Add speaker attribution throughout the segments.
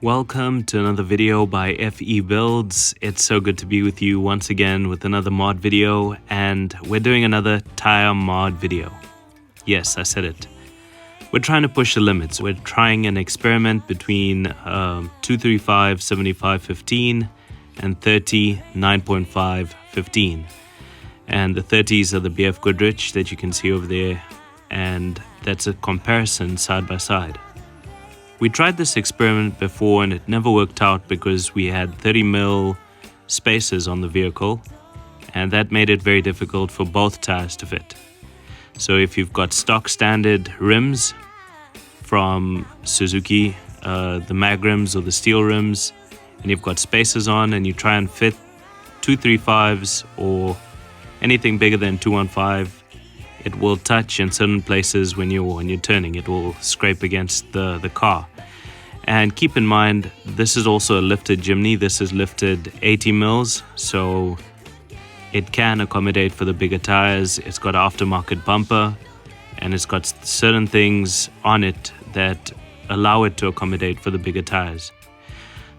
Speaker 1: Welcome to another video by FE Builds. It's so good to be with you once again with another mod video, and we're doing another tire mod video. Yes, I said it. We're trying to push the limits. We're trying an experiment between 235 75 15 and 30 9.5 15. And the 30s are the BF Goodrich that you can see over there, and that's a comparison side by side. We tried this experiment before and it never worked out because we had 30mm spacers on the vehicle, and that made it very difficult for both tires to fit. So if you've got stock standard rims from Suzuki, the mag rims or the steel rims, and you've got spacers on and you try and fit 235s or anything bigger than 215, it will touch in certain places when you're turning. It will scrape against the car. And keep in mind, this is also a lifted Jimny. This is lifted 80 mils, so it can accommodate for the bigger tires. It's got an aftermarket bumper, and it's got certain things on it that allow it to accommodate for the bigger tires.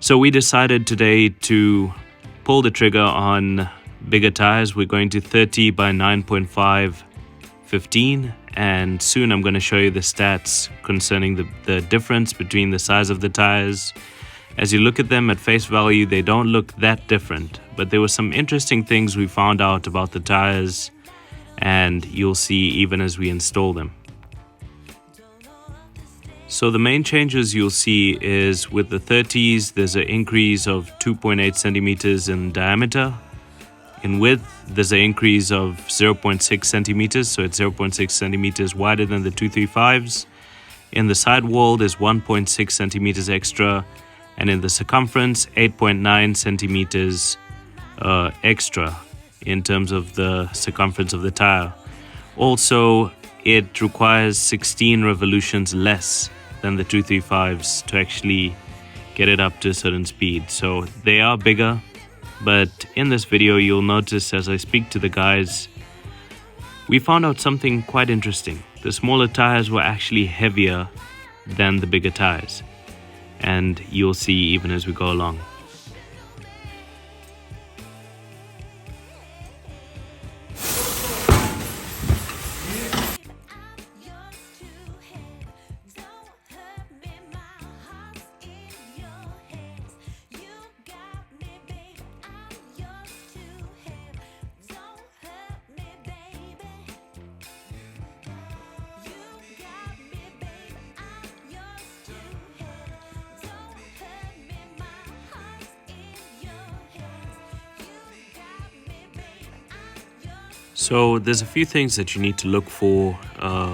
Speaker 1: So we decided today to pull the trigger on bigger tires. We're going to 30 by 9.5 15, and soon I'm going to show you the stats concerning the difference between the size of the tires. As you look at them at face value, they don't look that different, but there were some interesting things we found out about the tires, and you'll see even as we install them. So the main changes you'll see is with the 30s, there's an increase of 2.8 centimeters in diameter. In width, there's an increase of 0.6 centimeters, so it's 0.6 centimeters wider than the 235s. In the sidewall, there's 1.6 centimeters extra, and in the circumference, 8.9 centimeters extra in terms of the circumference of the tire. Also, it requires 16 revolutions less than the 235s to actually get it up to a certain speed. So they are bigger. But in this video, you'll notice as I speak to the guys, we found out something quite interesting. The smaller tires were actually heavier than the bigger tires, and you'll see even as we go along. So there's a few things that you need to look for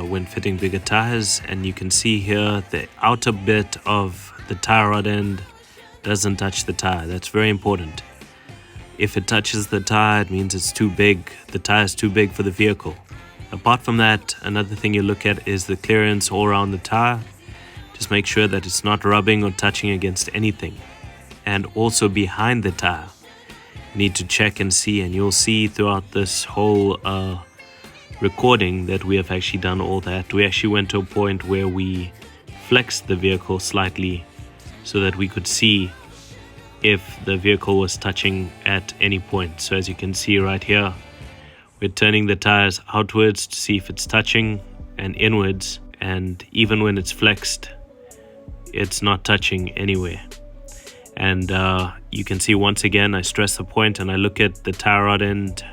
Speaker 1: when fitting bigger tires, and you can see here the outer bit of the tire rod end doesn't touch the tire. That's very important. If it touches the tire, it means it's too big. The tire is too big for the vehicle. Apart from that, another thing you look at is the clearance all around the tire. Just make sure that it's not rubbing or touching against anything. And also behind the tire, need to check and see, and you'll see throughout this whole recording that we have actually done all that. We actually went to a point where we flexed the vehicle slightly so that we could see if the vehicle was touching at any point. So as you can see right here, we're turning the tires outwards to see if it's touching, and inwards, and even when it's flexed, it's not touching anywhere. And you can see once again, I stress the point and I look at the tire rod end,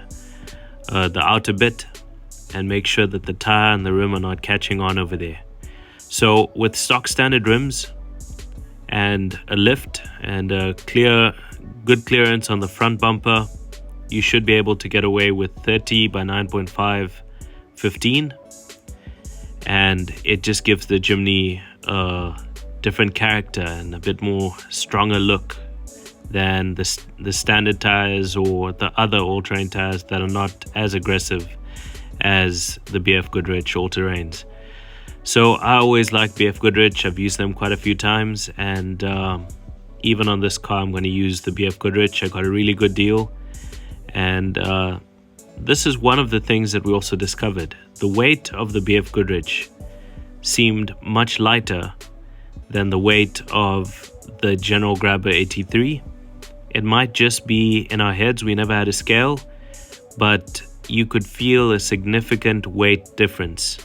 Speaker 1: the outer bit, and make sure that the tire and the rim are not catching on over there. So with stock standard rims and a lift and a good clearance on the front bumper, you should be able to get away with 30 by 9.5 15, and it just gives the Jimny different character and a bit more stronger look than the standard tires or the other all-terrain tires that are not as aggressive as the BF Goodrich all-terrains. So I always like BF Goodrich. I've used them quite a few times, and even on this car I'm going to use the BF Goodrich. I got a really good deal, and this is one of the things that we also discovered. The weight of the BF Goodrich seemed much lighter than the weight of the General Grabber 83. It might just be in our heads, we never had a scale, but you could feel a significant weight difference.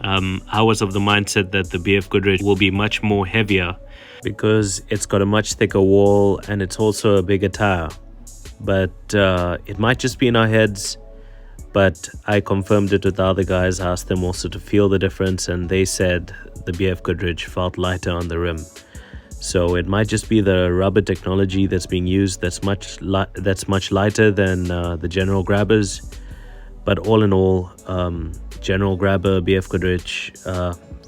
Speaker 1: I was of the mindset that the BF Goodrich will be much more heavier because it's got a much thicker wall and it's also a bigger tire. But it might just be in our heads, but I confirmed it with the other guys. I asked them also to feel the difference, and they said the BF Goodrich felt lighter on the rim. So it might just be the rubber technology that's being used that's much lighter than the General Grabbers. But all in all, General Grabber, BF Goodrich,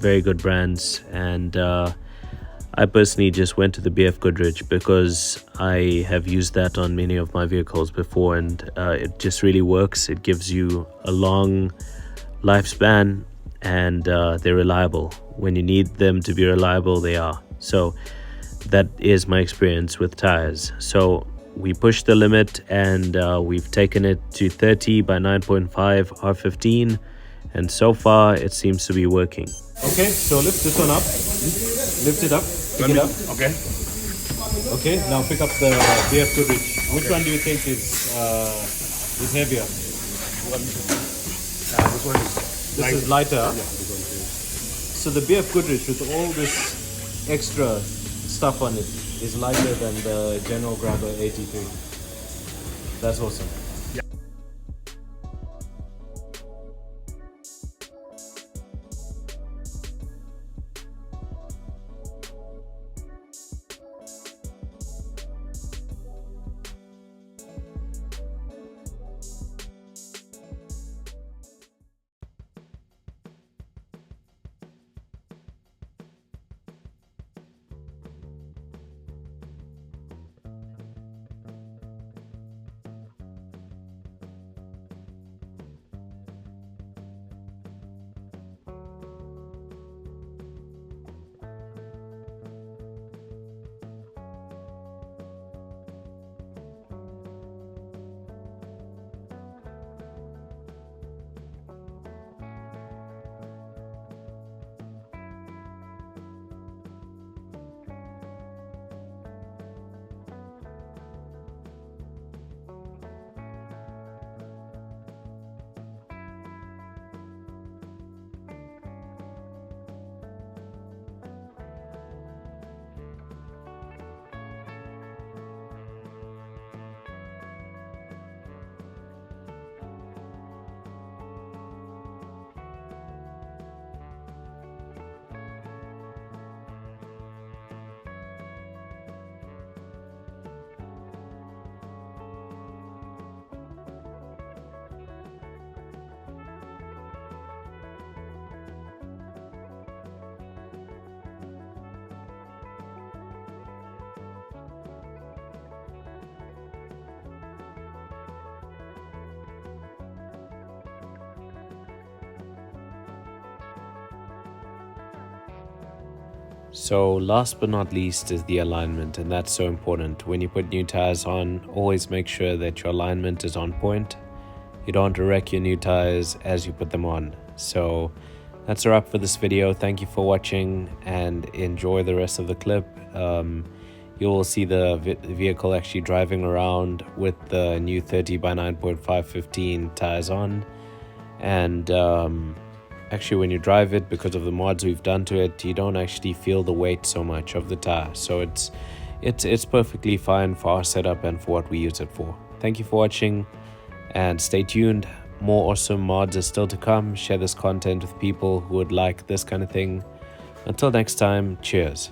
Speaker 1: very good brands. And I personally just went to the BF Goodrich because I have used that on many of my vehicles before, and it just really works. It gives you a long lifespan, and they're reliable. When you need them to be reliable, they are. So that is my experience with tires. So we pushed the limit, and we've taken it to 30 by 9.5 R15, and so far it seems to be working.
Speaker 2: Okay, so lift this one up. Lift it up. Pick it up.
Speaker 3: Okay.
Speaker 2: Okay, now pick up the BF Goodrich. Which one do you think is heavier?
Speaker 3: This one is
Speaker 2: This is lighter.
Speaker 3: Yeah, this one is.
Speaker 2: So the BF Goodrich with all this extra stuff on it is lighter than the General Grabber 83. That's awesome.
Speaker 1: So last but not least is the alignment, and that's so important. When you put new tires on, always make sure that your alignment is on point. You don't want to wreck your new tires as you put them on. So that's a wrap for this video. Thank you for watching and enjoy the rest of the clip. You will see the vehicle actually driving around with the new 30 by 9.5 15 tires on, and actually when you drive it, because of the mods we've done to it, you don't actually feel the weight so much of the tire. So it's perfectly fine for our setup and for what we use it for. Thank you for watching and stay tuned. More awesome mods are still to come. Share this content with people who would like this kind of thing. Until next time, cheers.